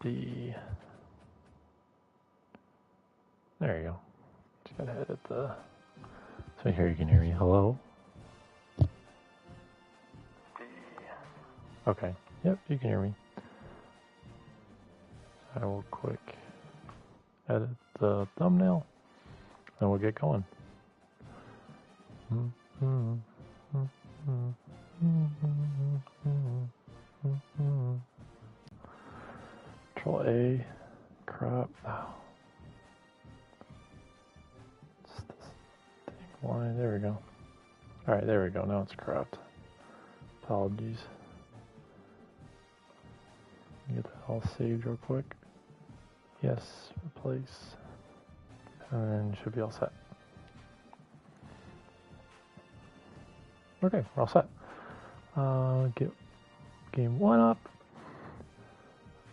D. There you go. Just gotta edit the. So here you can hear me. Hello. D. Okay. Yep, you can hear me. I will quick edit the thumbnail, and we'll get going. Control A, crop. Oh. It's this thing line. There we go. All right, there we go. Now it's cropped. Apologies. Get that all saved real quick. Yes, replace. And then should be all set. Okay, we're all set. Get game 1 up.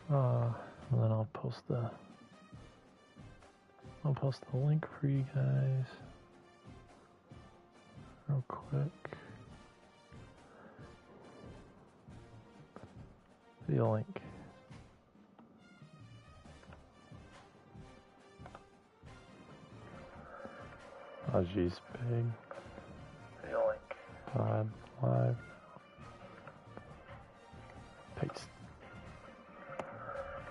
And then I'll post the link for you guys real quick. Video link. Oh geez, big. Video link. Pod live. Paste.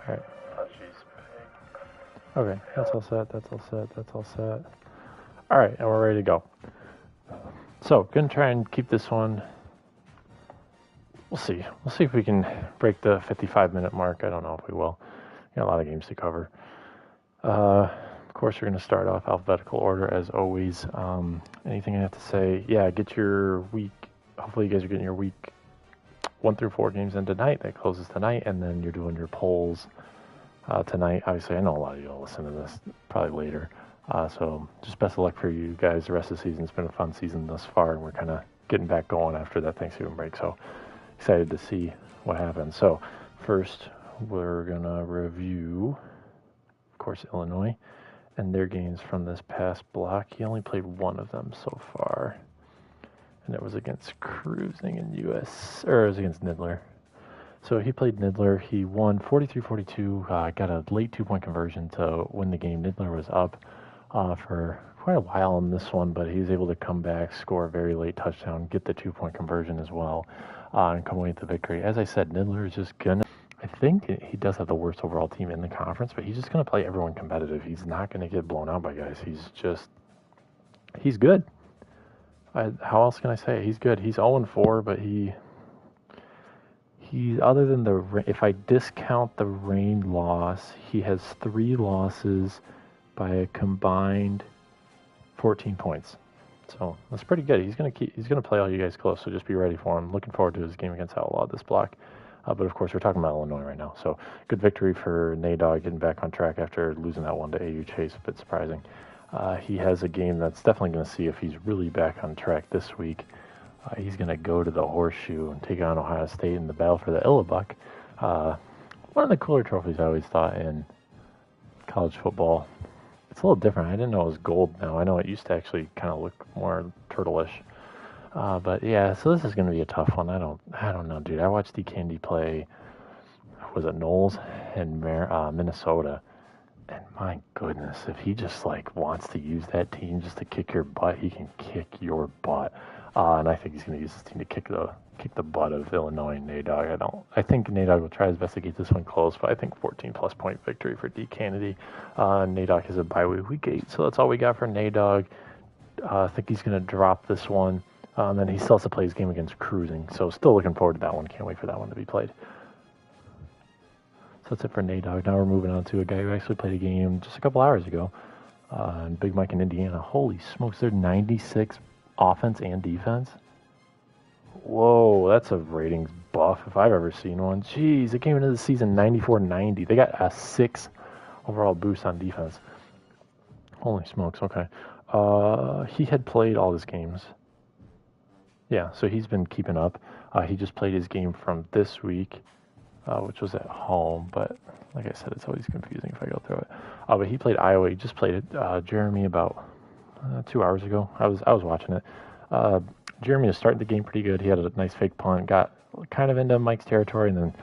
Alright. Oh geez, big. Okay, that's all set, that's all set, that's all set. Alright, and we're ready to go. So, gonna try and keep this one. We'll see. We'll see if we can break the 55-minute mark. I don't know if we will. Got a lot of games to cover. Of course, we're going to start off alphabetical order as always. Anything I have to say? Yeah, get your week. Hopefully, you guys are getting your week 1 through 4 games in tonight. That closes tonight, and then you're doing your polls tonight. Obviously, I know a lot of you will listen to this probably later. So just best of luck for you guys the rest of the season. It's been a fun season thus far, and we're kind of getting back going after that Thanksgiving break. So excited to see what happens. So first, we're going to review, of course, Illinois and their games from this past block. He only played one of them so far, and it was against Cruising in it was against Nidler. So he played Nidler. He won 43-42, got a late 2-point conversion to win the game. Nidler was up for quite a while in this one, but he was able to come back, score a very late touchdown, get the 2-point conversion as well, and come away with the victory. As I said, Nidler is just gonna. I think he does have the worst overall team in the conference, but he's just gonna play everyone competitive. He's not gonna get blown out by guys. He's good. How else can I say it? He's good. He's 0-4, but he other than if I discount the rain loss, he has 3 losses by a combined 14 points. So that's pretty good. He's gonna play all you guys close. So just be ready for him. Looking forward to his game against Outlaw this block. But of course, we're talking about Illinois right now. So good victory for Nadog, getting back on track after losing that one to AU Chase. A bit surprising. He has a game that's definitely going to see if he's really back on track this week. He's going to go to the Horseshoe and take on Ohio State in the battle for the Illabuck. One of the cooler trophies I always thought in college football. It's a little different. I didn't know it was gold now. I know it used to actually kind of look more turtle-ish. But yeah, so this is going to be a tough one. I don't know, dude. I watched D. Candy play, was it Knowles and Minnesota, and my goodness, if he just wants to use that team just to kick your butt, he can kick your butt. And I think he's going to use this team to kick the butt of Illinois and Nadog. I think Nadog will try his best to keep this one close, but I think 14+ point victory for D. Kennedy. Nadog has a bye week 8, so that's all we got for Nadog. I think he's going to drop this one. Then he still has to play his game against Cruising, so still looking forward to that one. Can't wait for that one to be played. So that's it for Nadog. Now we're moving on to a guy who actually played a game just a couple hours ago. Big Mike in Indiana. Holy smokes, they're 96 offense and defense. Whoa, that's a ratings buff if I've ever seen one. Jeez, they came into the season 94-90. They got a 6 overall boost on defense. Holy smokes, okay. He had played all his games. Yeah, so he's been keeping up. He just played his game from this week, which was at home. But like I said, it's always confusing if I go through it. But he played Iowa. He just played it. Jeremy about 2 hours ago. I was watching it. Jeremy was starting the game pretty good. He had a nice fake punt, got kind of into Mike's territory, and then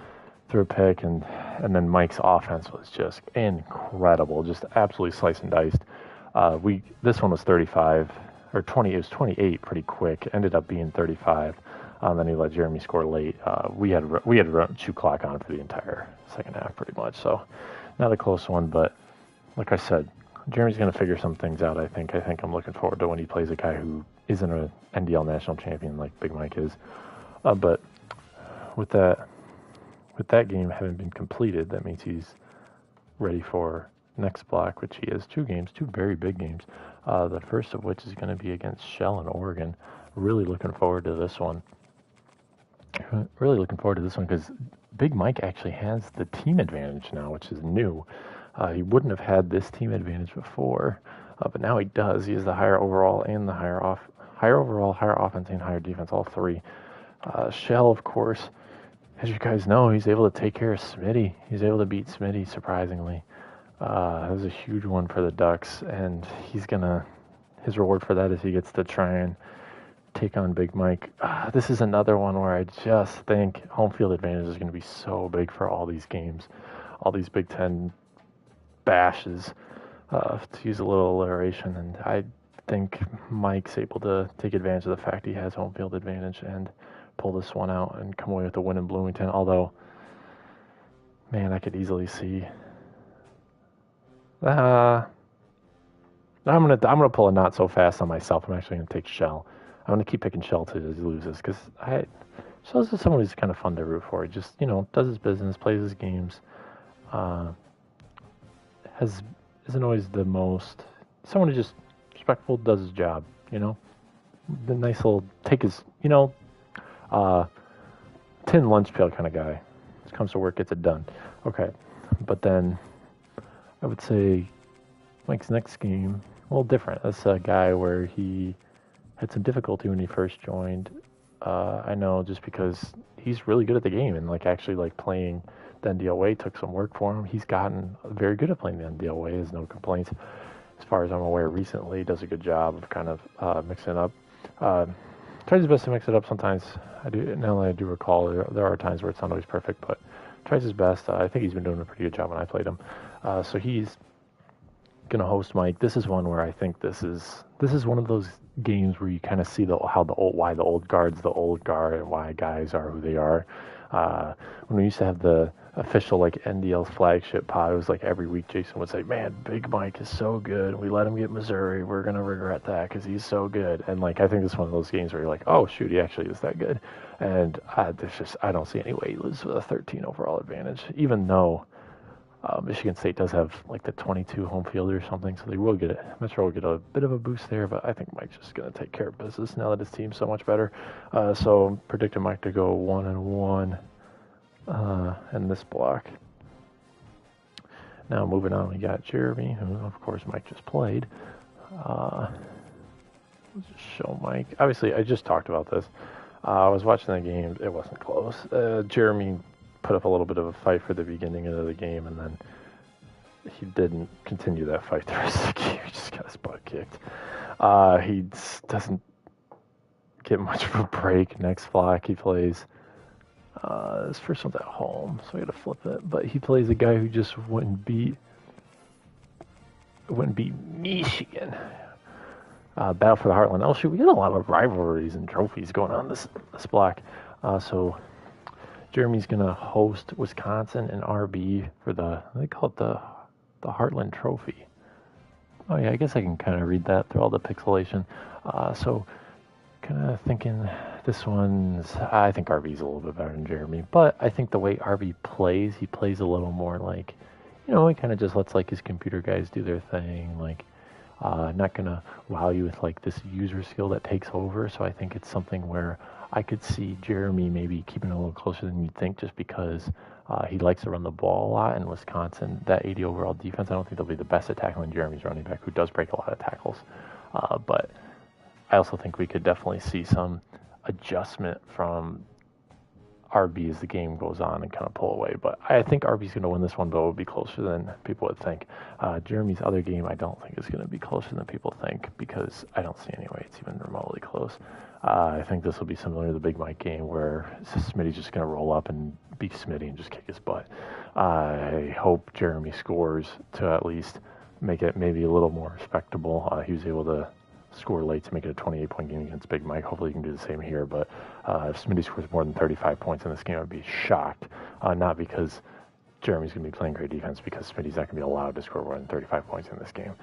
threw a pick, and then Mike's offense was just incredible, just absolutely sliced and diced. This one was 35 or 20. It was 28 pretty quick. Ended up being 35. Then he let Jeremy score late. We had shoot clock on for the entire second half pretty much. So not a close one, but like I said, Jeremy's going to figure some things out. I think I'm looking forward to when he plays a guy who isn't an NDL national champion like Big Mike is. But with that game having been completed, that means he's ready for next block, which he has two very big games. The first of which is going to be against Shell in Oregon. Really looking forward to this one. Because Big Mike actually has the team advantage now, which is new. He wouldn't have had this team advantage before, but now he does. He has the higher overall and the higher offense and higher defense, all three. Shell, of course, as you guys know, he's able to take care of Smitty. He's able to beat Smitty, surprisingly. That was a huge one for the Ducks, and his reward for that is he gets to try and take on Big Mike. This is another one where I just think home field advantage is going to be so big for all these games, all these Big Ten bashes, to use a little alliteration, and I think Mike's able to take advantage of the fact he has home field advantage and pull this one out and come away with a win in Bloomington. Although, man, I could easily see. I'm gonna pull a not so fast on myself. I'm actually gonna take Shell. I'm gonna keep picking Shell till he loses because Shell's just someone who's kind of fun to root for. He just does his business, plays his games. Isn't always the most. Someone who just respectful, does his job. The nice little take his tin lunch pail kind of guy. Just comes to work, gets it done. Okay, but then I would say Mike's next game a little different. That's a guy where he had some difficulty when he first joined. I know just because he's really good at the game and actually playing the NDL way took some work for him. He's gotten very good at playing the NDL way. There's no complaints. As far as I'm aware, recently he does a good job of kind of mixing it up. Tries his best to mix it up sometimes. I do recall there are times where it's not always perfect, but tries his best. I think he's been doing a pretty good job when I played him. So he's gonna host Mike. This is one where I think this is one of those games where you kind of see why the old guard's the old guard and why guys are who they are. When we used to have the official NDL flagship pod, it was every week Jason would say, "Man, Big Mike is so good. We let him get Missouri. We're gonna regret that because he's so good." And I think it's one of those games where you're like, "Oh shoot, he actually is that good." And I don't see any way he loses with a 13 overall advantage, even though Michigan State does have the 22 home field or something, so they will get it. Metro will get a bit of a boost there, but I think Mike's just going to take care of business now that his team's so much better. So I'm predicting Mike to go 1-1 in this block. Now moving on, we got Jeremy, who of course Mike just played. Let's just show Mike. Obviously, I just talked about this. I was watching the game. It wasn't close. Jeremy put up a little bit of a fight for the beginning of the game, and then he didn't continue that fight the rest of the game. He just got his butt kicked. He doesn't get much of a break. Next block he plays. His first one's at home, so I got to flip it. But he plays a guy who just wouldn't beat Michigan. Battle for the Heartland. Oh shoot, we got a lot of rivalries and trophies going on this block. So Jeremy's gonna host Wisconsin and RB for they call it the Heartland Trophy. Oh yeah, I guess I can kind of read that through all the pixelation. So kind of thinking this one's. I think RB's a little bit better than Jeremy, but I think the way RB plays, he plays a little more he kind of just lets his computer guys do their thing. Not gonna wow you with this user skill that takes over. So I think it's something where I could see Jeremy maybe keeping it a little closer than you'd think, just because he likes to run the ball a lot. In Wisconsin, that 80 overall defense, I don't think they'll be the best at tackling Jeremy's running back, who does break a lot of tackles. But I also think we could definitely see some adjustment from RB as the game goes on and kind of pull away. But I think RB's going to win this one, but it will be closer than people would think. Jeremy's other game I don't think is going to be closer than people think, because I don't see any way it's even remotely close. I think this will be similar to the Big Mike game where Smitty's just going to roll up and be Smitty and just kick his butt. I hope Jeremy scores to at least make it maybe a little more respectable. He was able to score late to make it a 28-point game against Big Mike. Hopefully he can do the same here. But if Smitty scores more than 35 points in this game, I'd be shocked. Not because Jeremy's going to be playing great defense, because Smitty's not going to be allowed to score more than 35 points in this game.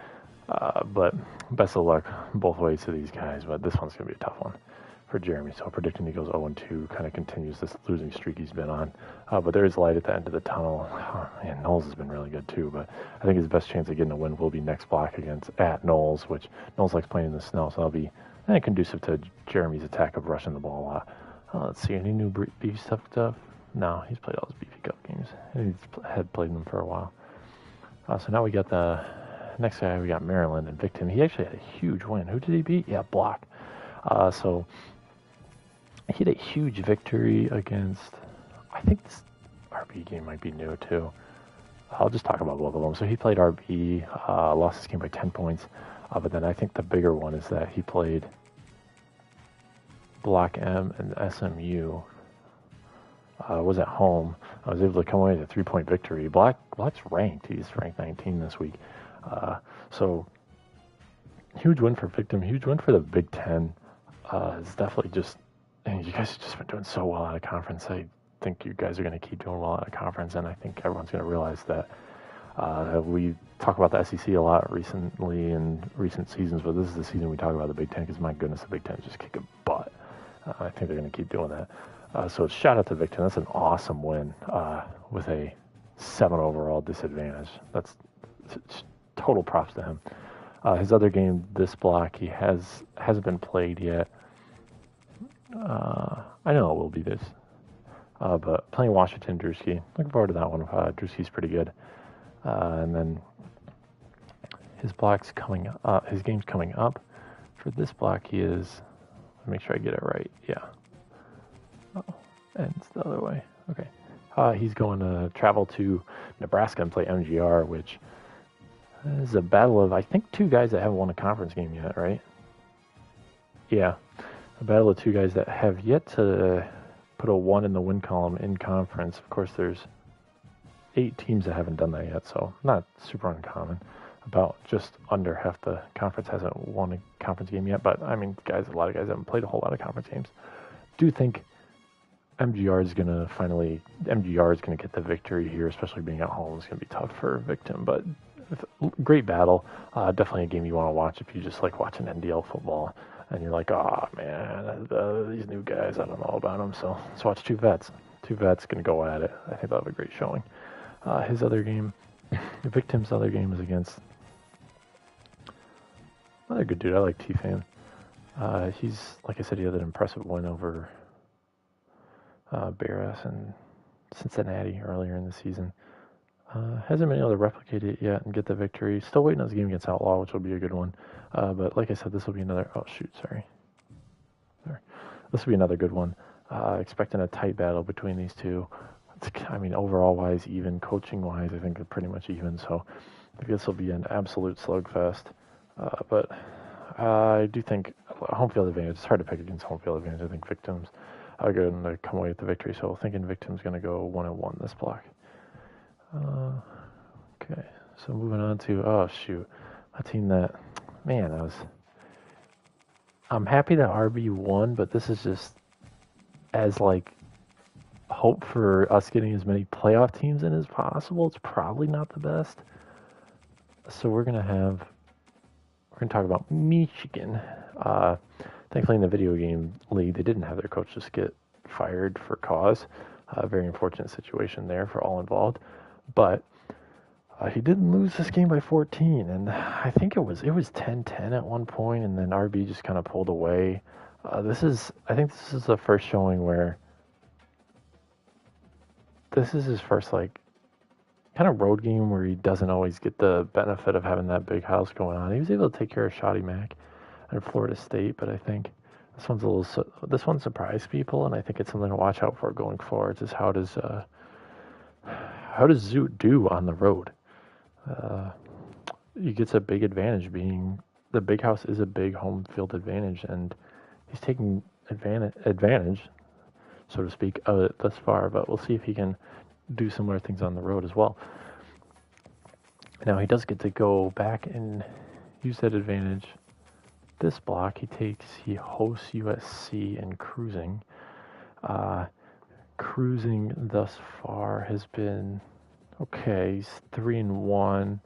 But best of luck both ways to these guys. But this one's going to be a tough one for Jeremy. So predicting he goes 0-2, kind of continues this losing streak he's been on. But there is light at the end of the tunnel. And Knowles has been really good too. But I think his best chance of getting a win will be next block at Knowles, which Knowles likes playing in the snow. So that'll be conducive to Jeremy's attack of rushing the ball a lot. Let's see, any new beefy stuff? No, he's played all his beefy cup games. He's had played them for a while. So now we got the next guy. We got Maryland and Victim. He actually had a huge win. Who did he beat? Yeah, Block. So he had a huge victory against, I think this RB game might be new too. I'll just talk about both of them. So he played RB, lost his game by 10 points. But then I think the bigger one is that he played Block M and SMU. Was at home. I was able to come away with a 3-point victory. Block's ranked. He's ranked 19 this week. So huge win for Victim. Huge win for the Big Ten. It's definitely just, and you guys have just been doing so well out of conference. I think you guys are going to keep doing well out of conference, and I think everyone's going to realize that. We talk about the SEC a lot recently in recent seasons, but this is the season we talk about the Big Ten because, my goodness, the Big Ten is just kicking butt. I think they're going to keep doing that. So shout out to Victim. That's an awesome win with a 7 overall disadvantage. That's total props to him. His other game, this block, he hasn't been played yet. I know it will be this. But playing Washington, Drewski. Looking forward to that one. Drewski's pretty good. And then his block's coming up. His game's coming up. For this block, he is. Let me make sure I get it right. Yeah. Oh, and it's the other way. Okay. He's going to travel to Nebraska and play MGR, which is a battle of, I think, 2 guys that haven't won a conference game yet, right? Yeah. A battle of 2 guys that have yet to put a 1 in the win column in conference. Of course, there's 8 teams that haven't done that yet, so not super uncommon. About just under half the conference hasn't won a conference game yet, but I mean, a lot of guys haven't played a whole lot of conference games. Do think MGR is going to get the victory here, especially being at home. It's going to be tough for Victim, but great battle. Definitely a game you want to watch if you just like watching NDL football and you're like, oh man, these new guys, I don't know about them. So let's watch 2 vets. 2 vets going to go at it. I think they'll have a great showing. His other game, Victim's other game is against another good dude. I like T-Fan. He's, like I said, he had an impressive win over Barras and Cincinnati earlier in the season. Hasn't been able to replicate it yet and get the victory. Still waiting on his game against Outlaw, which will be a good one. But like I said, this will be another... Oh, shoot, sorry. This will be another good one. Expecting a tight battle between these two. Overall-wise, even. Coaching-wise, I think they're pretty much even. So I think this will be an absolute slugfest. But I do think home field advantage. It's hard to pick against home field advantage. I think Victims are going to come away with the victory. So thinking Victims going to go 1-1 this block. Okay, so moving on to, a team that, man, I'm happy that RB won, but this is just as like hope for us getting as many playoff teams in as possible. It's probably not the best. So we're going to talk about Michigan. Thankfully in the video game league, they didn't have their coach just get fired for cause. Very unfortunate situation there for all involved. But he didn't lose this game by 14, and I think it was 10-10 at one point, and then RB just kind of pulled away. I think this is the first showing where this is his first kind of road game where he doesn't always get the benefit of having that big house going on. He was able to take care of Shoddy Mac and Florida State, but I think this one surprised people, and I think it's something to watch out for going forward. Is how does Zoot do on the road? He gets a big advantage being the big house is a big home field advantage, and he's taking advantage, so to speak, of it thus far. But we'll see if he can do similar things on the road as well. Now he does get to go back and use that advantage. This block he hosts USC in cruising. Cruising thus far has been okay. He's 3-1.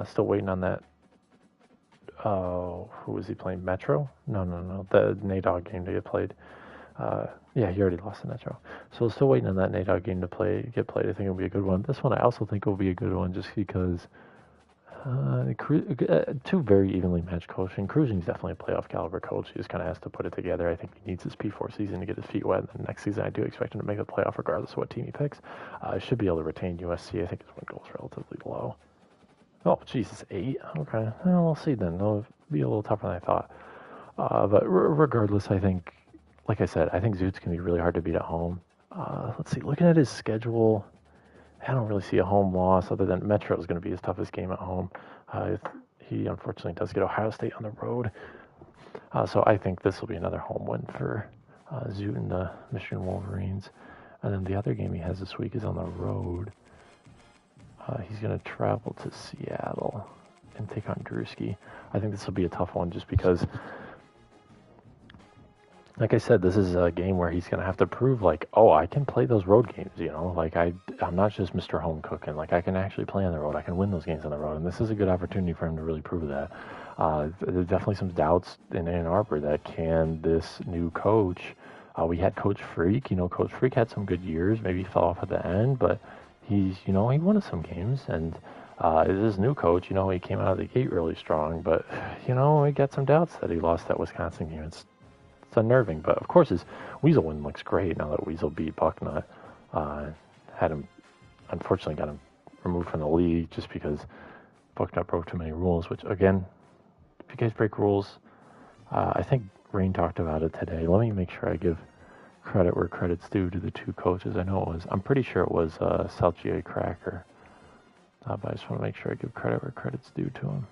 Still waiting on that. Who was he playing? Metro? No. The NADOG game to get played. Yeah, he already lost the Metro. So still waiting on that NADOG game to get played. I think it'll be a good one. This one I also think will be a good one just because two very evenly matched coaching. Cruising's definitely a playoff caliber coach. He just kind of has to put it together. I think he needs his P4 season to get his feet wet. And then next season, I do expect him to make the playoff regardless of what team he picks. Should be able to retain USC. I think his win goal is relatively low. Oh, Jesus, 8. Okay, well, we'll see then. It'll be a little tougher than I thought. But regardless, I think, like I said, I think Zoot's going to be really hard to beat at home. Let's see, looking at his schedule, I don't really see a home loss other than Metro is going to be his toughest game at home. He unfortunately does get Ohio State on the road. So I think this will be another home win for Zoot and the Michigan Wolverines. And then the other game he has this week is on the road. He's going to travel to Seattle and take on Drewski. I think this will be a tough one just because, like I said, this is a game where he's going to have to prove, like, oh, I can play those road games, you know? Like, I'm not just Mr. Home Cooking. Like, I can actually play on the road. I can win those games on the road. And this is a good opportunity for him to really prove that. There's definitely some doubts in Ann Arbor that can this new coach, we had Coach Freak. You know, Coach Freak had some good years. Maybe he fell off at the end, but he won some games. And this new coach, he came out of the gate really strong. But, he got some doubts that he lost that Wisconsin game. It's unnerving, but of course his Weasel win looks great now that Weasel beat Bucknut. Unfortunately got him removed from the league just because Bucknut broke too many rules, which again, if you guys break rules, I think Rain talked about it today. Let me make sure I give credit where credit's due to the two coaches. I'm pretty sure it was South GA Cracker, but I just want to make sure I give credit where credit's due to him.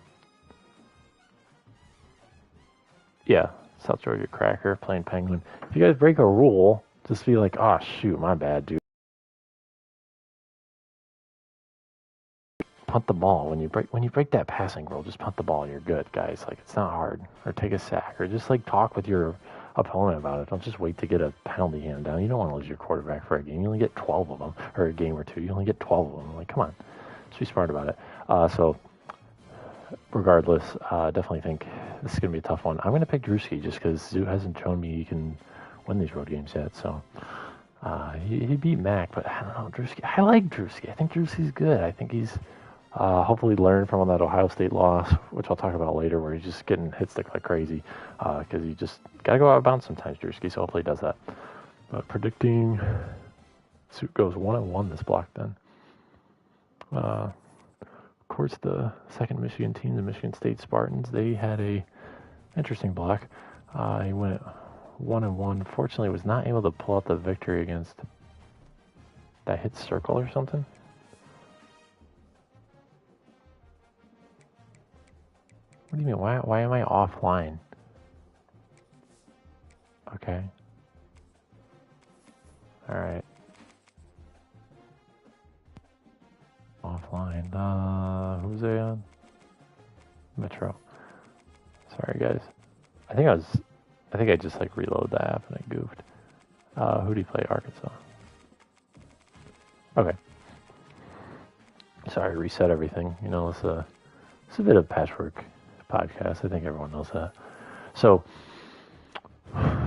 Yeah, South Georgia Cracker playing Penguin. If you guys break a rule, just be like, oh shoot, my bad, dude. Punt the ball. When you break that passing rule, just punt the ball. You're good, guys. Like, it's not hard. Or take a sack. Or just like talk with your opponent about it. Don't just wait to get a penalty handed down. You don't want to lose your quarterback for a game. You only get 12 of them, or a game or two. You only get 12 of them. Like, come on, just be smart about it. So regardless, definitely think this is going to be a tough one. I'm going to pick Drewski just because Zoo hasn't shown me he can win these road games yet. So he beat Mac, but I don't know, Drewski. I like Drewski. I think Drewski's good. I think he's hopefully learned from that Ohio State loss, which I'll talk about later, where he's just getting hit stick like crazy because you just got to go out of bounds sometimes, Drewski, so hopefully he does that. But predicting Zoo goes 1-1 this block then. Of course, the second Michigan team, the Michigan State Spartans, they had a interesting block. He went 1-1. Fortunately, was not able to pull out the victory against that hit circle or something. What do you mean? Why am I offline? Okay. All right. Offline. Who's they on? Metro. Sorry, guys. I think I just reloaded the app and I goofed. Who do you play? Arkansas. Okay. Sorry, reset everything. It's a bit of patchwork podcast. I think everyone knows that. So,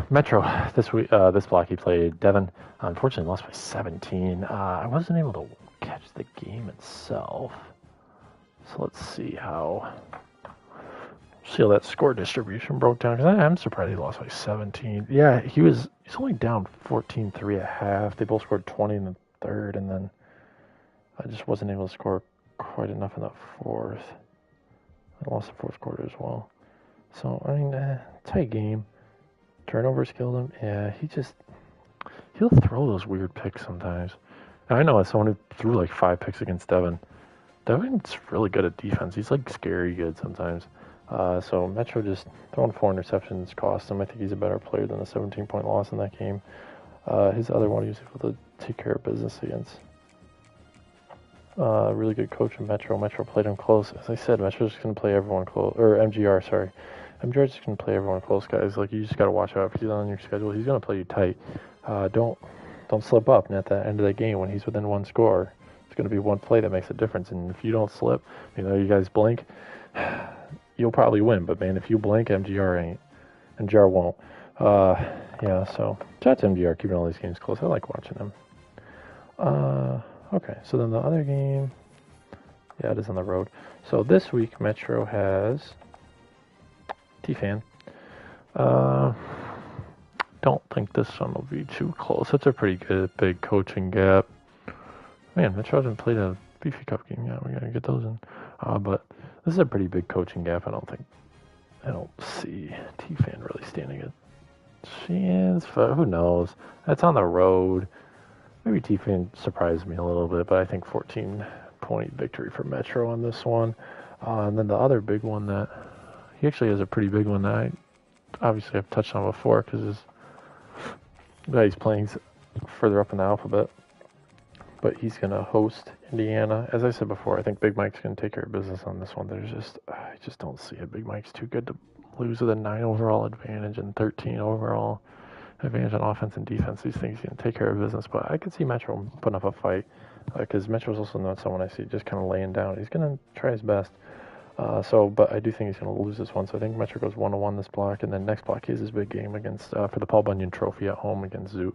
Metro, this block he played, Devin, unfortunately lost by 17. I wasn't able to catch the game itself. So let's see how that score distribution broke down. Because I'm surprised he lost by 17. Yeah, he's only down 14-3 at half. They both scored 20 in the third, and then I just wasn't able to score quite enough in the fourth. I lost the fourth quarter as well. So, tight game. Turnovers killed him. Yeah, he'll throw those weird picks sometimes. And I know as someone who threw 5 picks against Devin. Devin's really good at defense. He's scary good sometimes. So Metro just throwing 4 interceptions cost him. I think he's a better player than a 17-point loss in that game. His other one, he was able to take care of business against really good coach in Metro. Metro played him close. As I said, Metro's just going to play everyone close. Or MGR, sorry. MGR's just going to play everyone close, guys. Like, you just got to watch out. If he's on your schedule, he's going to play you tight. Don't slip up. And at the end of the game, when he's within one score, it's going to be one play that makes a difference. And if you don't slip, you guys blink, you'll probably win. But, man, if you blink, MGR ain't. MGR won't. So shout out to MGR keeping all these games close. I like watching them. Okay, so then the other game, it is on the road. So this week, Metro has T-Fan. Don't think this one will be too close. It's a pretty good big coaching gap. Man, Metro hasn't played a Beefy Cup game yet. We gotta get those in. But this is a pretty big coaching gap. I don't see T-Fan really standing a chance. Who knows? That's on the road. Maybe T-Fan surprised me a little bit, but I think 14-point victory for Metro on this one. And then the other big one that he actually has a pretty big one that I obviously I've touched on before because he's playing further up in the alphabet. But he's going to host Indiana. As I said before, I think Big Mike's going to take care of business on this one. I just don't see it. Big Mike's too good to lose with a 9 overall advantage and 13 overall advantage on offense and defense. These things can take care of business, but I could see Metro putting up a fight because Metro's also not someone I see just kind of laying down. He's going to try his best. But I do think he's going to lose this one. So I think Metro goes 1-1 this block, and then next block is his big game against for the Paul Bunyan Trophy at home against Zoot.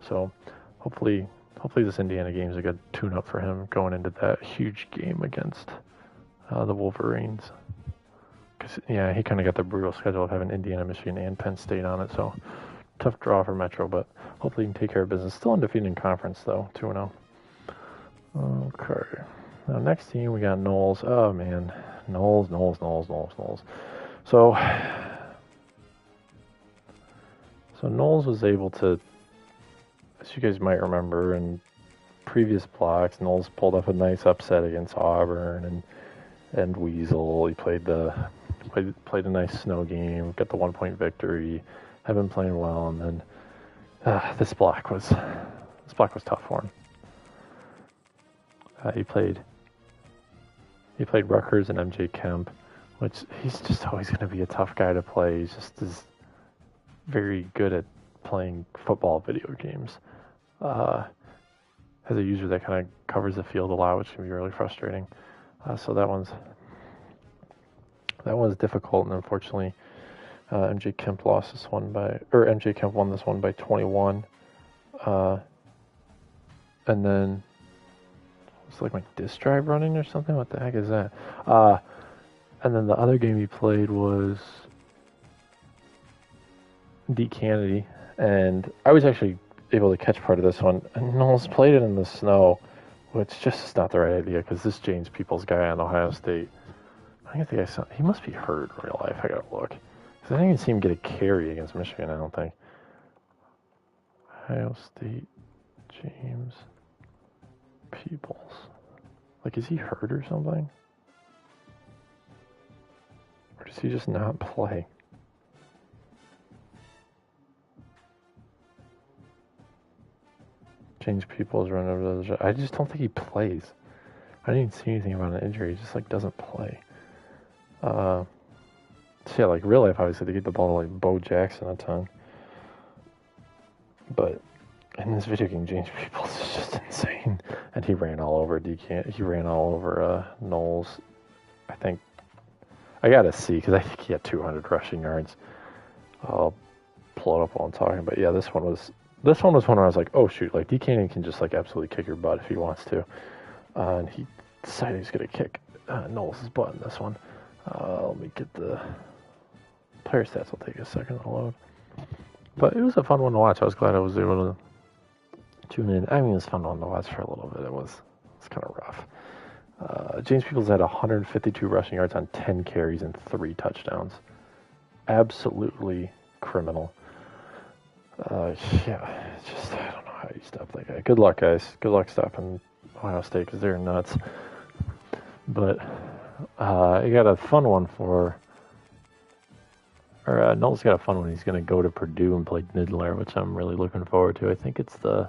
So hopefully this Indiana game is a good tune-up for him going into that huge game against the Wolverines. Because he kind of got the brutal schedule of having Indiana, Michigan, and Penn State on it. So tough draw for Metro, but hopefully he can take care of business. Still undefeated in conference, though, 2-0. Okay. Now, next team, we got Knowles. Oh, man. Knowles. So Knowles was able to, as you guys might remember, in previous blocks, Knowles pulled up a nice upset against Auburn and Weasel. He played a nice snow game, got the 1-point victory. Have been playing well, and then this block was tough for him. He played Rutgers and MJ Kemp, which he's just always going to be a tough guy to play. He's just is very good at playing football video games. Has a user that kind of covers the field a lot, which can be really frustrating. So that one's difficult, and unfortunately, MJ Kemp won this one by 21. And then it's like my disk drive running or something. What the heck is that? And then the other game he played was D. Kennedy, and I was actually able to catch part of this one. And Knowles played it in the snow, which just is not the right idea because this James Peoples guy on Ohio State, I think he must be hurt in real life. I gotta look. Because I didn't even see him get a carry against Michigan, I don't think. Ohio State, James Peoples. Like, is he hurt or something? Or does he just not play? James Peoples running over the... I just don't think he plays. I didn't even see anything about an injury. He just, doesn't play. So yeah, real life, obviously, they get the ball to, Bo Jackson a ton. But in this video game, James Peoples is just insane. And he ran all over Knowles. I think, I gotta see, because I think he had 200 rushing yards. I'll pull it up while I'm talking. But yeah, this one was one where I was like, oh shoot, D. Cannon can just absolutely kick your butt if he wants to. And he decided he's gonna kick Knowles' butt in this one. Let me get the player stats. Will take a second to load. But it was a fun one to watch. I was glad I was able to tune in. I mean, it was a fun one to watch for a little bit. It was kind of rough. James Peoples had 152 rushing yards on 10 carries and 3 touchdowns. Absolutely criminal. It's just, I don't know how you stop that guy. Good luck, guys. Good luck stopping Ohio State because they're nuts. But you got a fun one for Noel's got a fun one. He's going to go to Purdue and play Nidler, which I'm really looking forward to. I think it's the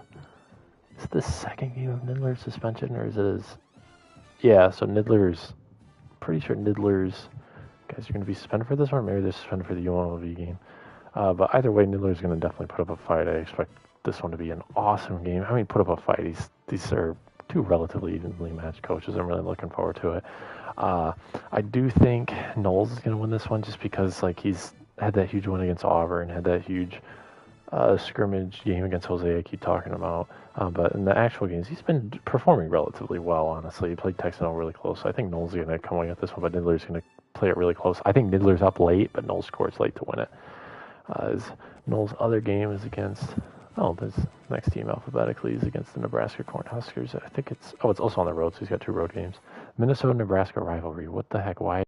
second game of Nidler's suspension, or is it his? Yeah, so pretty sure Nidler's guys are going to be suspended for this one. Maybe they're suspended for the UNLV game. But either way, Nidler's going to definitely put up a fight. I expect this one to be an awesome game. I mean, put up a fight. These are two relatively evenly matched coaches. I'm really looking forward to it. I do think Knowles is going to win this one just because like he's had that huge win against Auburn, had that huge scrimmage game against Jose I keep talking about. But in the actual games, he's been performing relatively well, honestly. He played Texano really close. So I think Knowles is going to come away with this one, but Nidler's going to play it really close. I think Nidler's up late, but Knowles scores late to win it. His Knowles' other game is against... Oh, this next team alphabetically is against the Nebraska Cornhuskers. I think it's also on the road, so he's got 2 road games. Minnesota-Nebraska rivalry. What the heck? Why?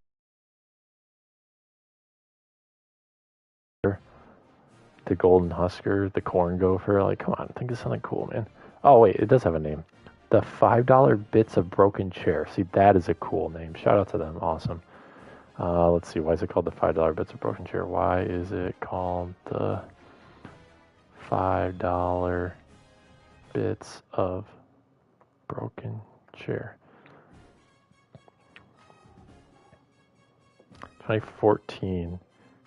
The Golden Husker, the Corn Gopher. Like, come on, think of something cool, man. Oh, wait, it does have a name. The $5 Bits of Broken Chair. See, that is a cool name. Shout out to them. Awesome. Let's see. Why is it called the $5 Bits of Broken Chair? Why is it called the $5 Bits of Broken Chair? 2014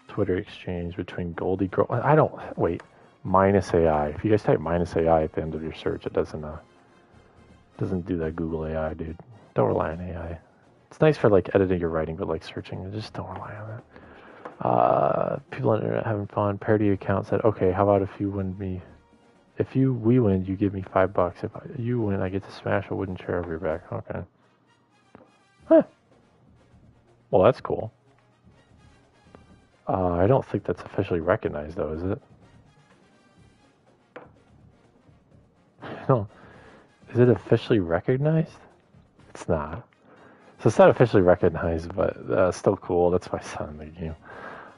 Twitter exchange between Goldie Girl. I don't wait. Minus AI. If you guys type minus AI at the end of your search, it doesn't do that Google AI, dude. Don't rely on AI. It's nice for like editing your writing, but like searching, just don't rely on it. People on the internet having fun. Parody account said, okay, how about we win, you give me $5. If you win, I get to smash a wooden chair over your back. Okay. Huh. Well, that's cool. I don't think that's officially recognized, though, is it? No. Is it officially recognized? It's not. So it's not officially recognized, but still cool. That's why I saw in the game.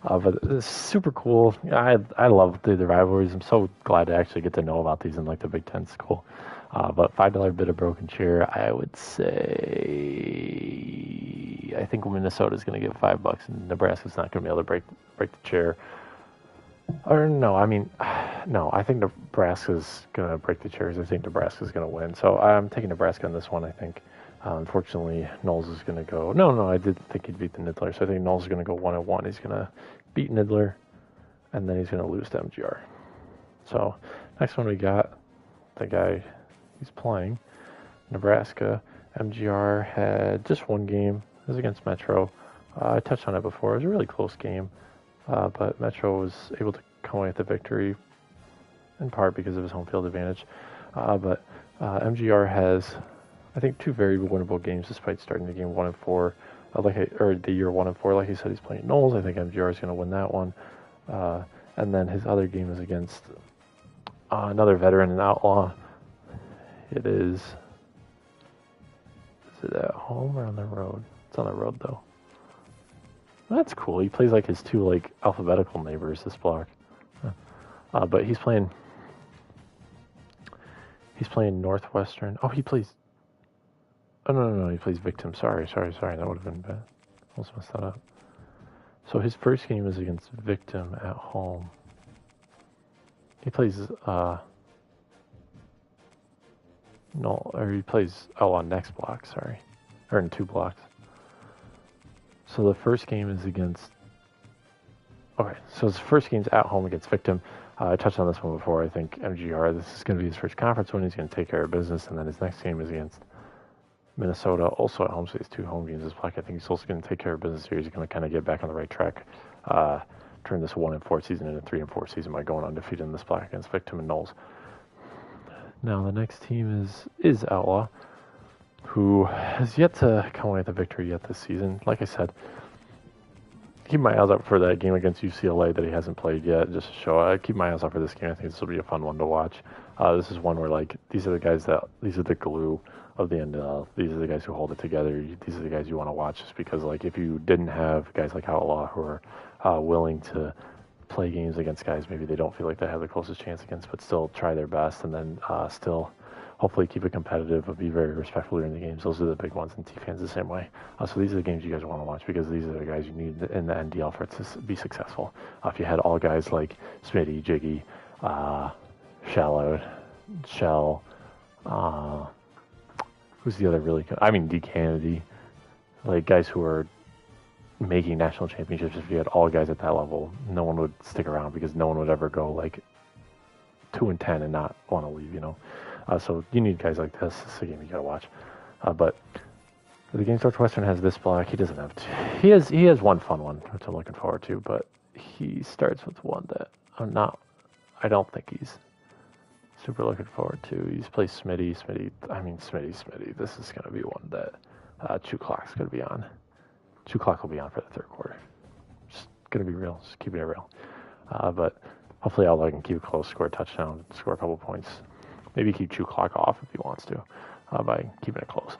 But it's super cool. I love the rivalries. I'm so glad to actually get to know about these in like the Big Ten school. But $5 bit of broken chair, I would say I think Minnesota's going to get $5, and Nebraska's not going to be able to break the chair. Or no, I think Nebraska's going to break the chairs. I think Nebraska's going to win. So I'm taking Nebraska on this one, I think. Unfortunately, Knowles is going to go... No, I did think he'd beat the Nidler. So I think Knowles is going to go 1-1. He's going to beat Nidler, and then he's going to lose to MGR. So next one we got the guy he's playing, Nebraska. MGR had just one game. It was against Metro. I touched on it before. It was a really close game, but Metro was able to come away with the victory in part because of his home field advantage. But MGR has, I think, 2 very winnable games despite starting the game 1-4. The year 1-4, like he said, he's playing Knowles. I think MGR is going to win that one. And then his other game is against another veteran and outlaw. It is it at home or on the road? It's on the road, though. That's cool. He plays like his 2 like alphabetical neighbors this block. But he's playing Northwestern. Oh, he plays... Oh, no, he plays Victim. Sorry. That would have been bad. Almost messed that up. So his first game is against Victim at home. He plays, he plays on next block, sorry. Or in 2 blocks. So the first game is against... Okay, so his first game's at home against Victim. I touched on this one before. I think MGR, this is going to be his first conference win. He's going to take care of business, and then his next game is against Minnesota, also at home, so he has 2 home games this block. I think he's also going to take care of business here. He's going to kind of get back on the right track, turn this 1-4 season into a 3-4 season by going undefeated in this block against Victim and Knowles. Now the next team is Outlaw, who has yet to come away with a victory yet this season. Like I said, keep my eyes out for that game against UCLA that he hasn't played yet, just to show. I keep my eyes out for this game. I think this will be a fun one to watch. This is one where like these are the glue of the NL. These are the guys who hold it together. These are the guys you want to watch, just because like if you didn't have guys like Outlaw who are willing to play games against guys maybe they don't feel like they have the closest chance against, but still try their best, and then still hopefully keep it competitive, but be very respectful during the games. Those are the big ones, and T-fans the same way. So these are the games you guys want to watch because these are the guys you need in the NDL for it to be successful. If you had all guys like Smitty, Jiggy, Shell, who's the other really good? I mean, D. Kennedy, like guys who are making national championships. If you had all guys at that level, no one would stick around because no one would ever go like 2-10 and not want to leave, you know. So you need guys like this. This is a game you gotta watch. But the games Northwestern has this block. He doesn't have to. He has one fun one, which I'm looking forward to. But he starts with one that I don't think he's super looking forward to. He's played Smitty. This is gonna be one that 2 o'clock's gonna be on. 2 o'clock will be on for the third quarter. Just gonna be real. Just keeping it real. But hopefully Outlaw can keep it close, score a touchdown, score a couple points. Maybe keep 2 o'clock off if he wants to by keeping it close.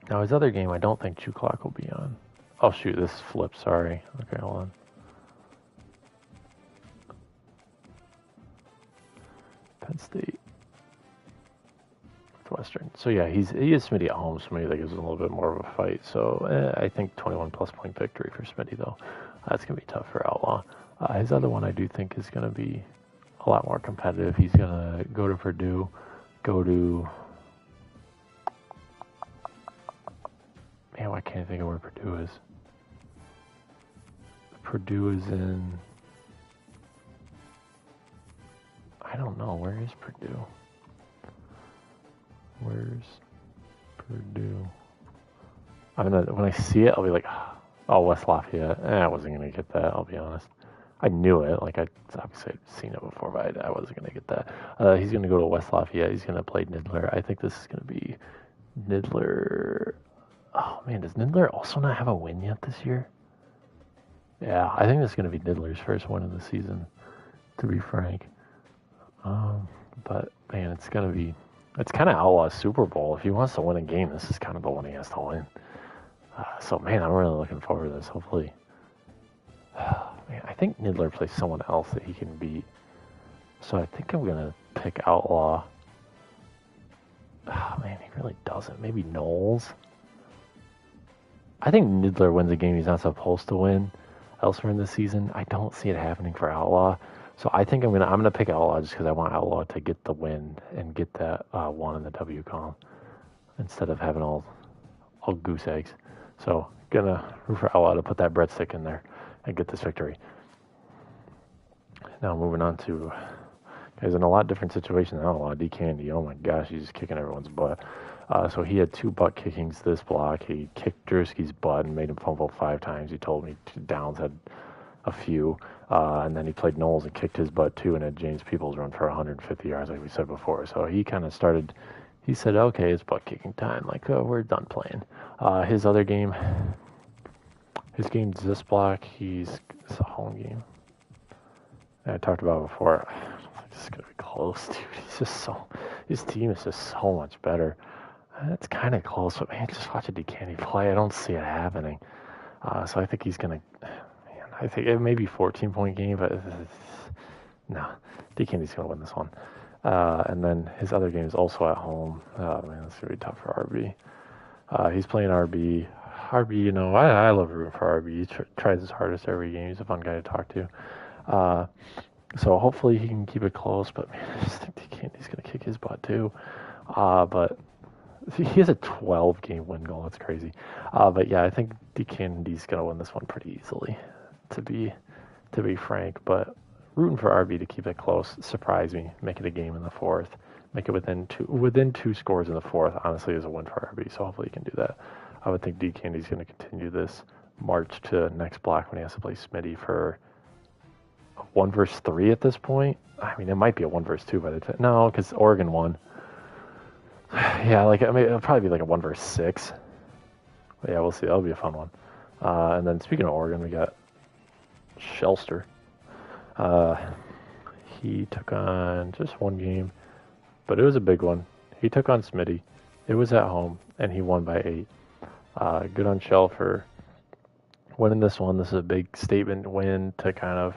Now his other game, I don't think 2 o'clock will be on. Oh shoot, this flipped. Sorry. Okay, hold on. Penn State. Northwestern. So yeah, he is Smitty at home, so maybe that gives him a little bit more of a fight. So I think 21 plus point victory for Smitty though. That's gonna be tough for Outlaw. His other one I do think is gonna be a lot more competitive. He's gonna go to Purdue, man, why can't I think of where Purdue is? Purdue is in, I don't know, where is Purdue? Where's Purdue? When I see it, I'll be like, oh, West Lafayette. I wasn't gonna get that, I'll be honest. I knew it, like obviously I'd seen it before, but I wasn't gonna get that. He's gonna go to West Lafayette. He's gonna play Nidler. I think this is gonna be Nidler. Oh man, does Nidler also not have a win yet this year? Yeah, I think this is gonna be Nidler's first win of the season, to be frank. But man, it's kind of Outlaw's Super Bowl. If he wants to win a game, this is kind of the one he has to win. So man, I'm really looking forward to this. Hopefully. Man, I think Nidler plays someone else that he can beat. So I think I'm going to pick Outlaw. Oh, man, he really doesn't. Maybe Knowles. I think Nidler wins a game he's not supposed to win elsewhere in the season. I don't see it happening for Outlaw. So I think I'm gonna pick Outlaw just because I want Outlaw to get the win and get that one in the W column instead of having all goose eggs. So gonna root for Outlaw to put that breadstick in there and get this victory. Now moving on to guys in a lot different situation than Outlaw. D. Candy, oh my gosh, he's just kicking everyone's butt. So he had 2 butt kickings this block. He kicked Jersky's butt and made him fumble 5 times. He told me Downs had a few. And then he played Knowles and kicked his butt too and had James Peoples run for 150 yards like we said before. So he kind of started, he said, okay, it's butt kicking time. Like, oh, we're done playing. His other game, his game's this block. It's a home game. I talked about it before. I don't think this is going to be close, dude. His team is just so much better. It's kind of close, but man, just watch a DeCanty play. I don't see it happening. So I think he's going to, I think it may be 14-point game, but no, DeCanty's going to win this one. And then his other game is also at home. Oh man, that's going to be tough for RB. He's playing RB. RB, you know, I love rooting for RB. He tries his hardest every game. He's a fun guy to talk to. So hopefully he can keep it close, but man, I just think DeCanty's going to kick his butt too. But he has a 12-game win goal. That's crazy. But yeah, I think DeCanty's going to win this one pretty easily, to be frank. But rooting for RB to keep it close, surprise me, make it a game in the fourth, make it within two scores in the fourth, honestly, is a win for RB. So hopefully he can do that. I would think DeCanty's going to continue this march to next block when he has to play Smitty for 1 versus 3 at this point. I mean, it might be a 1 versus 2 by the time. No, because Oregon won. Yeah, it'll probably be like a 1 versus 6. But yeah, we'll see. That'll be a fun one. And then speaking of Oregon, we got Shelster. He took on just one game, but it was a big one. He took on Smitty. It was at home, and he won by 8. Good on Shell for winning this one. This is a big statement win to kind of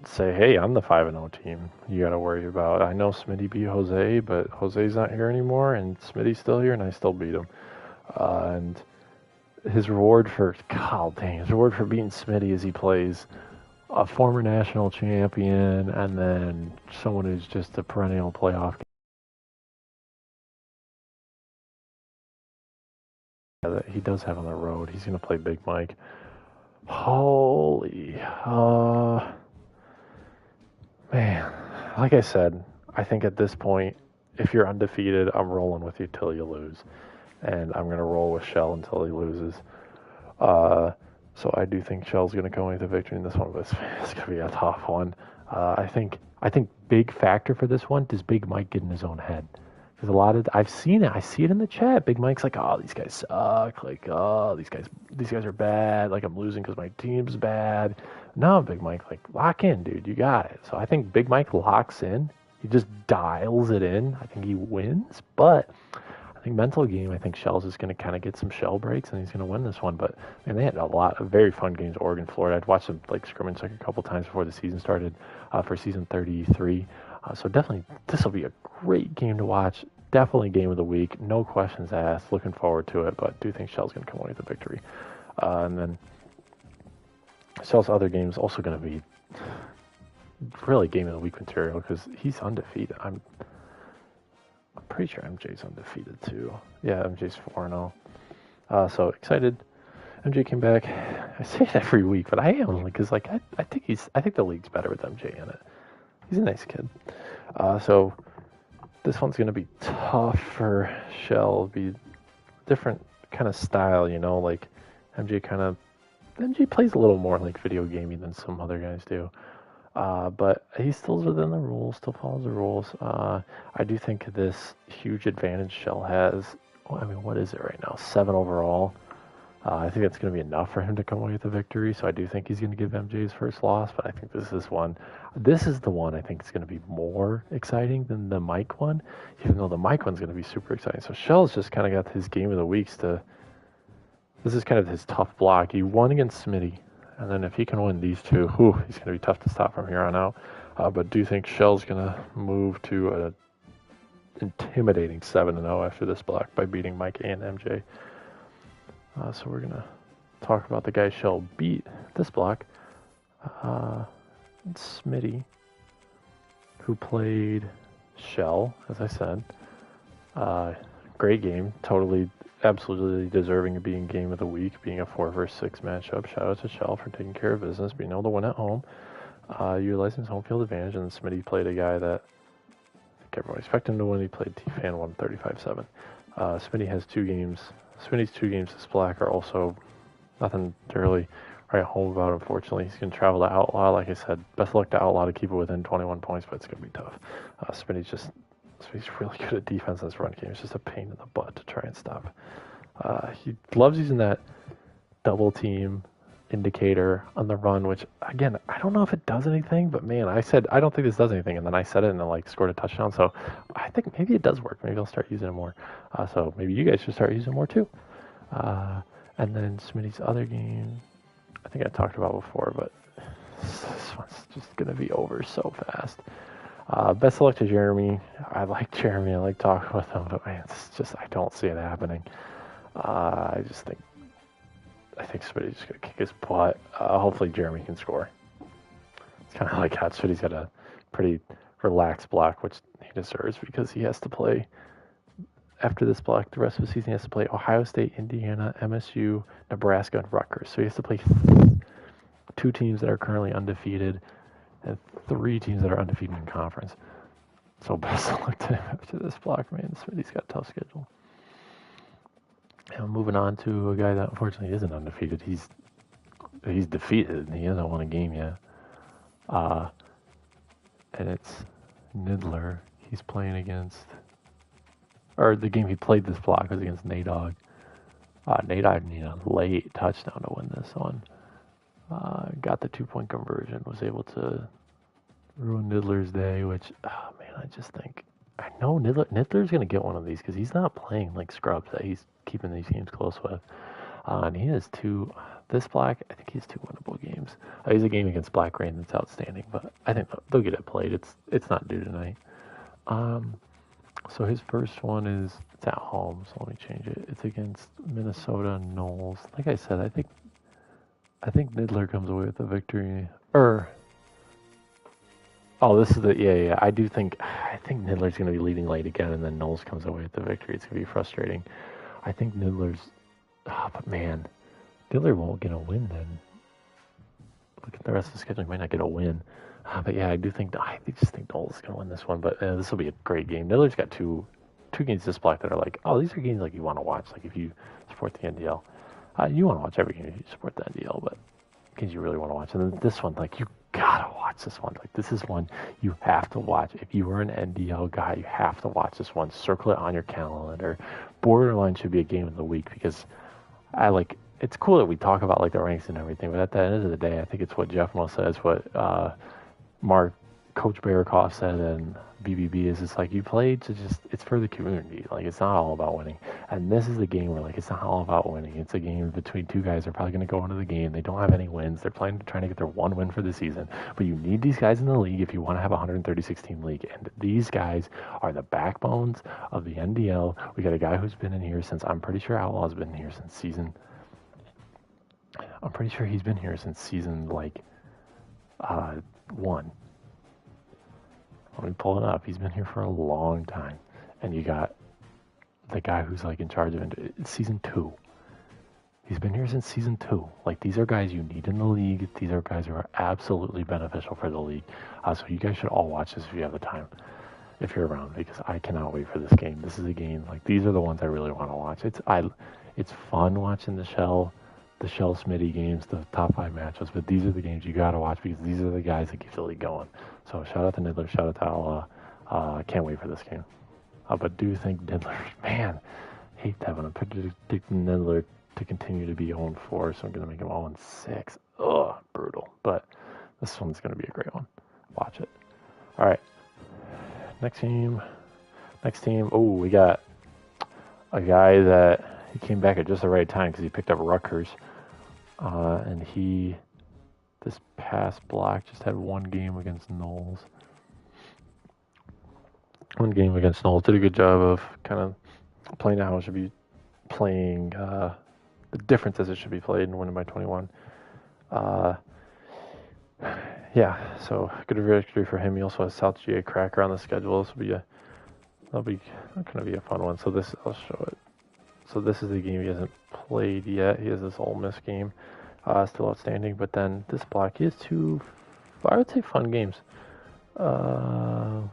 say, hey, I'm the 5-0 team you got to worry about. I know Smitty beat Jose, but Jose's not here anymore, and Smitty's still here, and I still beat him. And his reward for, his reward for beating Smitty is he plays a former national champion and then someone who's just a perennial playoff that he does have on the road. He's going to play Big Mike. Holy, man. Like I said, I think at this point, if you're undefeated, I'm rolling with you till you lose. And I'm going to roll with Shell until he loses. So I do think Shell's going to come away with a victory in this one, but it's going to be a tough one. I think big factor for this one, does Big Mike get in his own head? Because I've seen it. I see it in the chat. Big Mike's like, oh, these guys suck. Like, oh, these guys are bad. Like, I'm losing because my team's bad. No, Big Mike, like, lock in, dude. You got it. So I think Big Mike locks in. He just dials it in. I think he wins. But I think mental game, I think Shell's is going to kind of get some shell breaks, and he's going to win this one. But, man, they had a lot of very fun games, Oregon, Florida. I'd watched them, like, scrimmage like a couple times before the season started for season 33. So definitely, this will be a great game to watch. Definitely game of the week. No questions asked. Looking forward to it, but do think Shell's going to come away with a victory. And then Shell's other game is also going to be really game of the week material because he's undefeated. I'm pretty sure MJ's undefeated too. Yeah, MJ's 4-0. So excited. MJ came back. I say it every week, but I am because like I think the league's better with MJ in it. He's a nice kid. So this one's going to be tough for Shell. Be different kind of style, you know, like MJ plays a little more like video gamey than some other guys do. But he still's within the rules, still follows the rules. I do think this huge advantage Shell has. I mean, what is it right now? 7 overall. I think that's going to be enough for him to come away with a victory. So I do think he's going to give MJ his first loss. But I think this is the one I think is going to be more exciting than the Mike one, even though the Mike one's going to be super exciting. So Shell's just kind of got his game of the weeks this is kind of his tough block. He won against Smitty. And then if he can win these two, he's going to be tough to stop from here on out. But do think Shell's going to move to an intimidating 7-0 after this block by beating Mike and MJ. So we're going to talk about the guy Shell beat this block. Smitty, who played Shell, as I said. Great game. Totally, absolutely deserving of being game of the week, being a 4 vs 6 matchup. Shout out to Shell for taking care of business, being able to win at home, utilizing his home field advantage. And Smitty played a guy that I think everyone expected him to win. He played T-Fan, won 35-7. Smitty has 2 games. Smitty's 2 games this black are also nothing to really write home about, unfortunately. He's going to travel to Outlaw. Like I said, best luck to Outlaw to keep it within 21 points, but it's going to be tough. Smitty's really good at defense in this run game. It's just a pain in the butt to try and stop. He loves using that double team indicator on the run, which, again, I don't know if it does anything, but man, I said, I don't think this does anything, and then I said it and then scored a touchdown, so I think maybe it does work. Maybe I'll start using it more. So maybe you guys should start using it more too. And then Smitty's other game, I think I talked about before, but this one's just going to be over so fast. Best of luck to Jeremy. I like Jeremy. I like talking with him, but man, it's just, I don't see it happening. I think Smitty's just going to kick his butt. Hopefully Jeremy can score. It's kind of like how Smitty's got a pretty relaxed block, which he deserves because he has to play, after this block, the rest of the season he has to play Ohio State, Indiana, MSU, Nebraska, and Rutgers. So he has to play 2 teams that are currently undefeated and 3 teams that are undefeated in conference. So best of luck to him after this block, man. Smitty's got a tough schedule. And moving on to a guy that unfortunately isn't undefeated. He's defeated and he hasn't won a game yet. And it's Nidler. He's playing against, or the game he played this block was against Nadog. Nadog needed a late touchdown to win this one. Got the 2-point conversion, was able to ruin Nidler's day, which, oh man, I just think, I know Nidler's going to get one of these because he's not playing like scrubs that he's keeping these games close with. And he has two. This Black, I think he has two winnable games. He's a game against Black Rain that's outstanding, but I think they'll get it played. It's not due tonight. So his first one is it's at home. So let me change it. It's against Minnesota Knowles. Like I said, I think Nidler comes away with the victory. This is yeah. I think Nidler's going to be leading late again, and then Knowles comes away with the victory. It's going to be frustrating. I think Nidler's, but man, Nidler won't get a win then. Look at the rest of the schedule; he might not get a win. But yeah, I just think Knowles is going to win this one. But this will be a great game. Nidler's got two games this block that are like, these are games like you want to watch. Like if you support the NDL, you want to watch every game if you support the NDL, but games you really want to watch. And then this one, like you gotta watch this one. Like this is one you have to watch. If you are an NDL guy, you have to watch this one. Circle it on your calendar. Borderline should be a game of the week because it's cool that we talk about like the ranks and everything, but at the end of the day, I think it's what Jeff Mo says, what Coach Barakoff said, and BBB is it's like you play to it's for the community. Like it's not all about winning. And this is the game where like it's not all about winning. It's a game between two guys that are probably going to go into the game. They don't have any wins. They're trying to get their one win for the season. But you need these guys in the league if you want to have a 136 team league. And these guys are the backbones of the NDL. We got a guy who's been in here since I'm pretty sure Outlaw's been here since season. I'm pretty sure he's been here since season 1. Let me pull it up. He's been here for a long time. And you got the guy who's like in charge of it. It's season 2. He's been here since season 2. Like these are guys you need in the league. These are guys who are absolutely beneficial for the league. So you guys should all watch this if you have the time, if you're around, because I cannot wait for this game. This is a game like these are the ones I really want to watch. It's fun watching the Shell Smitty games, the top 5 matchups, but these are the games you got to watch because these are the guys that keep the league going. So shout out to Nidler, shout out to Outlaw. Can't wait for this game. But do think Nidler, man, hate having a predicting Nidler to continue to be 0-4, so I'm going to make him 0-6. Ugh, brutal. But this one's going to be a great one. Watch it. All right. Next team. Oh, we got a guy that he came back at just the right time because he picked up Rutgers. And this past block, just had one game against Knowles. Did a good job of kind of playing how it should be playing, the difference as it should be played and winning by 21. So good victory for him. He also has South GA Cracker on the schedule. This will be going to be a fun one. So I'll show it. So this is the game he hasn't played yet. He has this Ole Miss game, still outstanding. But then this block, he has two, I would say, fun games. I'll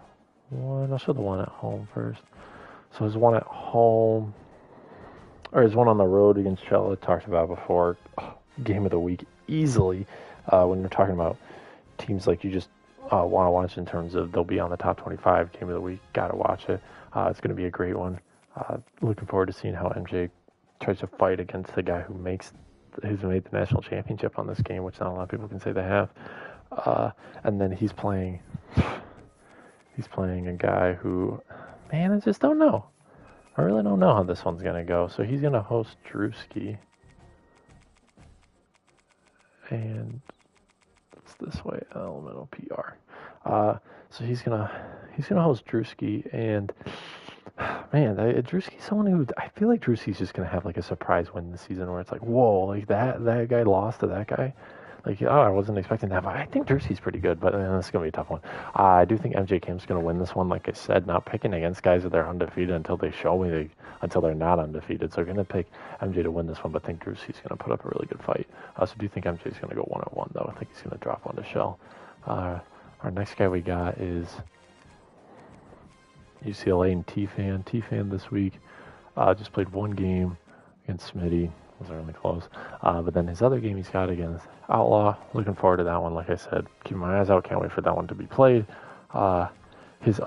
show the one at home first. So his one at home, or his one on the road against Shell, I talked about before. Game of the week easily. When you're talking about teams like you just want to watch in terms of they'll be on the top 25 game of the week, gotta watch it. It's going to be a great one. Looking forward to seeing how MJ tries to fight against the guy who's made the national championship on this game, which not a lot of people can say they have. And then he's playing a guy who, man, I just don't know. I really don't know how this one's going to go. So he's going to host Drewski. And it's this way, elemental PR. So he's gonna host Drewski, and man, Drewski's someone who I feel like Drewski's just gonna have like a surprise win this season where it's like, whoa, like that guy lost to that guy. Like, I wasn't expecting that, but I think Drewski's pretty good, but this is going to be a tough one. I do think MJ Kim's going to win this one, like I said, not picking against guys that are undefeated until they show me until they're not undefeated. So I'm going to pick MJ to win this one, but think Drewski's going to put up a really good fight. I also do think MJ's going to go 1-1, though. I think he's going to drop one to Shell. Our next guy we got is UCLA and T-Fan. T-Fan this week just played one game against Smitty. Wasn't really close. But then his other game he's got against Outlaw. Looking forward to that one. Like I said, keep my eyes out. Can't wait for that one to be played. His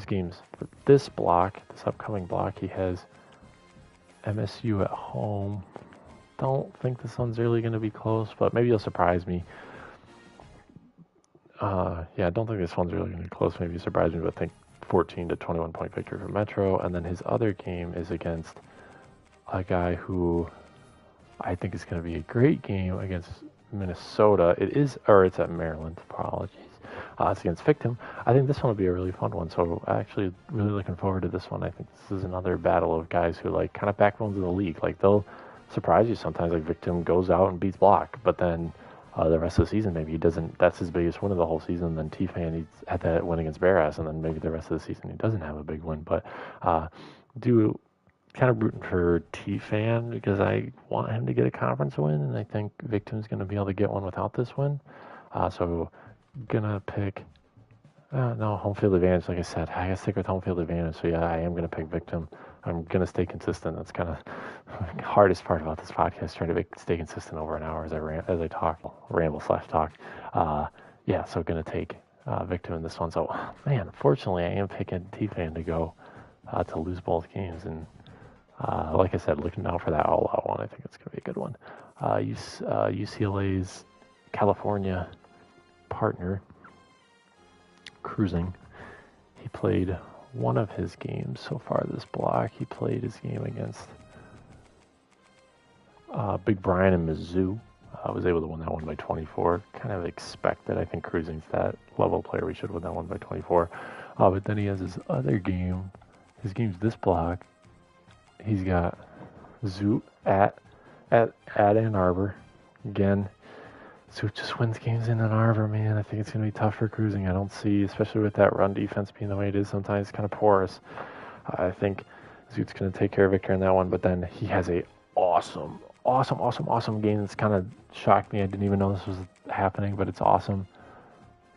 games for this upcoming block, he has MSU at home. Don't think this one's really going to be close, but maybe he'll surprise me. I don't think this one's really going to be close. Maybe surprise me, but I think 14 to 21 point victory for Metro. And then his other game is against a guy who I think it's going to be a great game against Minnesota. It's at Maryland. Apologies. It's against Victim. I think this one will be a really fun one. So actually, really looking forward to this one. I think this is another battle of guys who like kind of backbones of the league. Like they'll surprise you sometimes. Like Victim goes out and beats Block, but then the rest of the season maybe he doesn't. That's his biggest win of the whole season. And then T-Fan he's had that win against Barras, and then maybe the rest of the season he doesn't have a big win. But do kind of rooting for T-Fan because I want him to get a conference win, and I think Victim's going to be able to get one without this win. So gonna pick no home field advantage. Like I said, I gotta stick with home field advantage. So yeah, I am gonna pick Victim. I'm gonna stay consistent. That's kind of hardest part about this podcast, trying to stay consistent over an hour as I ramble/talk. Yeah, so gonna take Victim in this one. So man, fortunately, I am picking T-Fan to go to lose both games, and like I said, looking out for that all-out one. I think it's gonna be a good one. UCLA's California partner, Cruising. He played one of his games so far this block. He played his game against Big Brian and Mizzou. Was able to win that one by 24. Kind of expected. I think Cruising's that level player. We should win that one by 24. But then he has his other game. His game's this block. He's got Zoot at Ann Arbor. Again, Zoot just wins games in Ann Arbor, man. I think it's going to be tough for Cruising. I don't see, especially with that run defense being the way it is, sometimes it's kind of porous. I think Zoot's going to take care of Victor in that one, but then he has a awesome game that's kind of shocked me. I didn't even know this was happening, but it's awesome.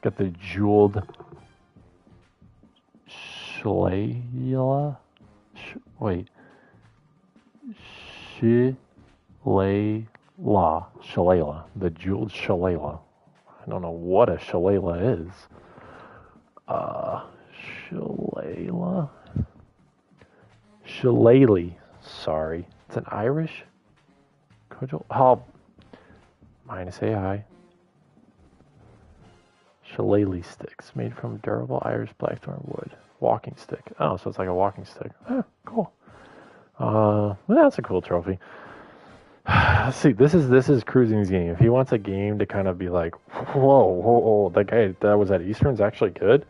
Got the jeweled Shillelagh? Shillelagh. The jeweled Shillelagh. I don't know what a Shillelagh is. Shillelagh. Sorry. It's an Irish cudgel. Oh, minus AI. Shillelagh sticks made from durable Irish blackthorn wood. Walking stick. Oh, so it's like a walking stick. Cool. Well, that's a cool trophy. Let's see, this is Cruising's game. If he wants a game to kind of be like, whoa, that guy that was at Eastern's actually good,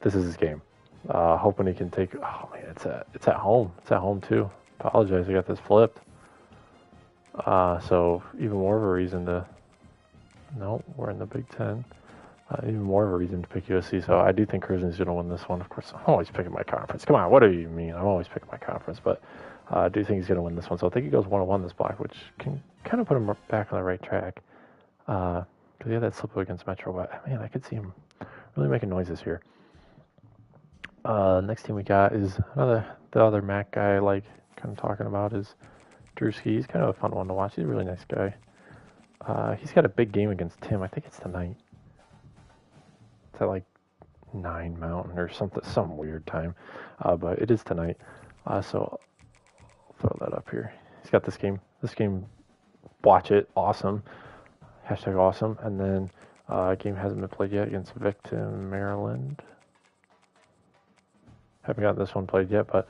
this is his game. Hoping he can take. Oh man, it's at home. It's at home too. Apologize, I got this flipped. So even more of a reason to. No, we're in the Big Ten. Even more of a reason to pick USC. So I do think Cruising's going to win this one. Of course, I'm always picking my conference. Come on, what do you mean? I'm always picking my conference, but. I do think he's going to win this one. So I think he goes 1-1 this block, which can kind of put him back on the right track. Because he had that slip against Metro, but man, I could see him really making noises here. Next team we got is the other MAC guy I like kind of talking about is Drewski. He's kind of a fun one to watch. He's a really nice guy. He's got a big game against Tim. I think it's tonight. It's at like 9 Mountain or something, some weird time. But it is tonight. So throw that up here. He's got this game. Watch it. Awesome. Hashtag awesome. And then game hasn't been played yet against Victim, Maryland. Haven't got this one played yet, but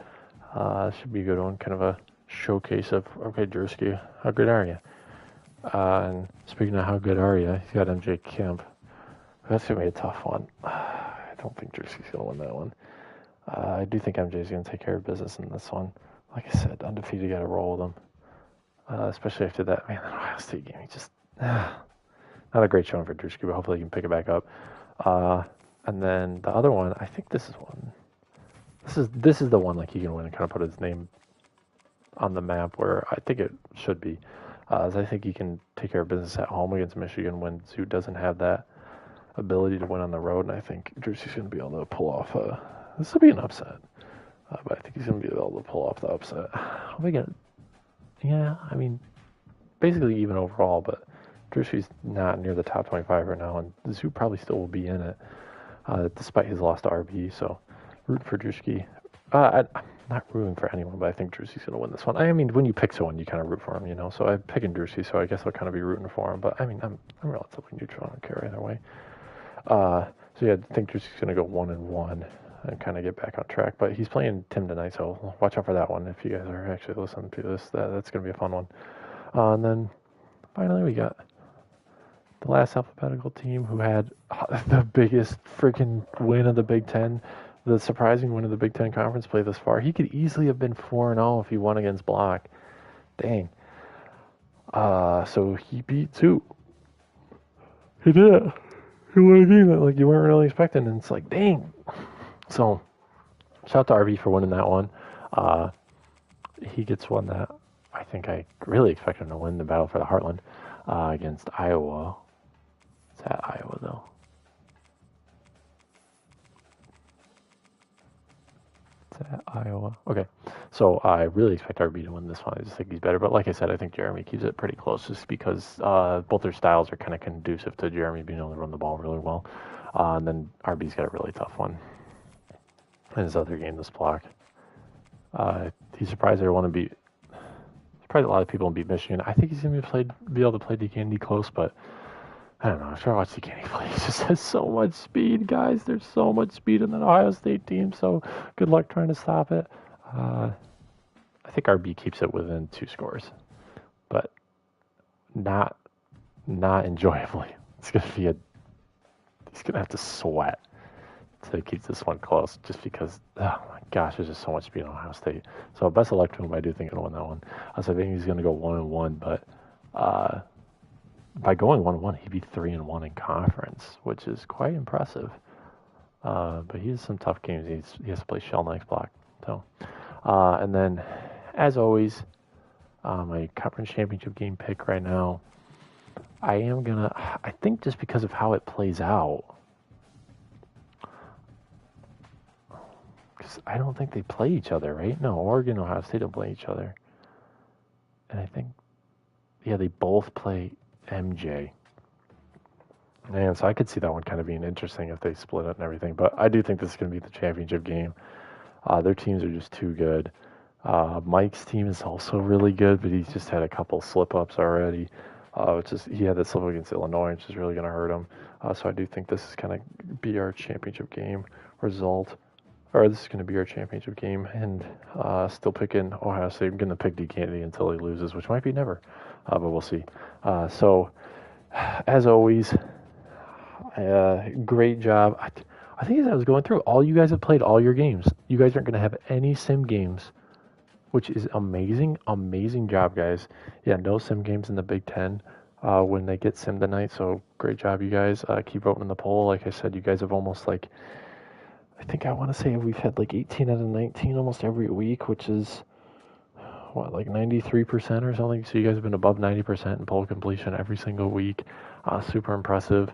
should be a good one. Kind of a showcase of, okay, Drewski, how good are you? And speaking of how good are you, he's got MJ Kemp. That's going to be a tough one. I don't think Drewski's going to win that one. I do think MJ's going to take care of business in this one. Like I said, undefeated, got to roll with them. Especially after that, man, that Ohio State game. He just, not a great showing for Drewski, but hopefully he can pick it back up. And then the other one, I think this is one. This is the one like he can win and kind of put his name on the map where I think it should be. As I think he can take care of business at home against Michigan when Zoo doesn't have that ability to win on the road. And I think Drewski's going to be able to pull off this will be an upset. But I think he's going to be able to pull off the upset. Yeah, I mean, basically even overall, but Drewski's not near the top 25 right now, and Zoo probably still will be in it, despite his loss to RB, so root for Drewski. I'm not rooting for anyone, but I think Drewski's going to win this one. I mean, when you pick someone, you kind of root for him, you know, so I'm picking Drewski, so I guess I'll kind of be rooting for him, but I mean, I'm relatively neutral. I don't care either way. So yeah, I think Drewski's going to go 1-1. And kind of get back on track. But he's playing Tim tonight, so watch out for that one. If you guys are actually listening to this, that's going to be a fun one. And then finally we got the last alphabetical team who had the biggest freaking win of the Big Ten, the surprising win of the Big Ten conference play thus far. He could easily have been 4-0 if he won against Block. Dang. So he beat 2. He did. He won a game that like you weren't really expecting, and it's like, dang. So shout out to RB for winning that one. He gets one that I think I really expected him to win, the Battle for the Heartland against Iowa. It's at Iowa, though. It's at Iowa. Okay. So I really expect RB to win this one. I just think he's better. But like I said, I think Jeremy keeps it pretty close just because both their styles are kind of conducive to Jeremy being able to run the ball really well. And then RB's got a really tough one in his other game, this block. He's surprised everyone to beat. Surprised a lot of people to beat Michigan. I think he's going to be able to play DeCandy close, but I don't know. After I watch DeCandy play, he just has so much speed, guys. There's so much speed in that Ohio State team, so good luck trying to stop it. I think RB keeps it within 2 scores, but not enjoyably. It's going to be he's going to have to sweat to keep this one close just because, oh my gosh, there's just so much speed on Ohio State. So best of luck to him. I do think he'll win that one. So I think he's going to go 1-1, but by going 1-1, he'd be 3-1 in conference, which is quite impressive. But he has some tough games. He has to play Shell next block. So, and then, as always, my conference championship game pick right now, I think just because of how it plays out, because I don't think they play each other, right? No, Oregon and Ohio State don't play each other. And I think, yeah, they both play MJ. And so I could see that one kind of being interesting if they split it and everything. But I do think this is going to be the championship game. Their teams are just too good. Mike's team is also really good, but he's just had a couple slip-ups already. He had that slip-up against Illinois, which is really going to hurt him. So I do think this is going to be our championship game result. Or this is going to be our championship game. And still picking Ohio State. I'm going to pick DeCandy until he loses, which might be never. But we'll see. So, as always, great job. I think as I was going through, all you guys have played all your games. You guys aren't going to have any sim games, which is amazing. Amazing job, guys. Yeah, no sim games in the Big Ten when they get sim tonight. So great job, you guys. Keep voting in the poll. Like I said, you guys have almost I want to say we've had 18 out of 19 almost every week, which is 93% or something. So you guys have been above 90% in poll completion every single week. Super impressive.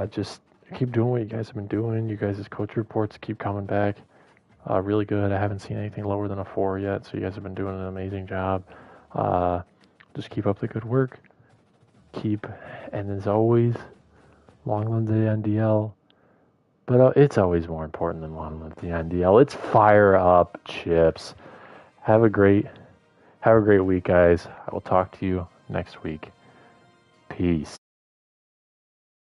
Just keep doing what you guys have been doing. You guys' coach reports keep coming back. Really good. I haven't seen anything lower than a 4 yet, so you guys have been doing an amazing job. Just keep up the good work. And as always, long live the NDL. But it's always more important than long live the NDL. It's fire up, Chips. Have a great week, guys. I will talk to you next week. Peace.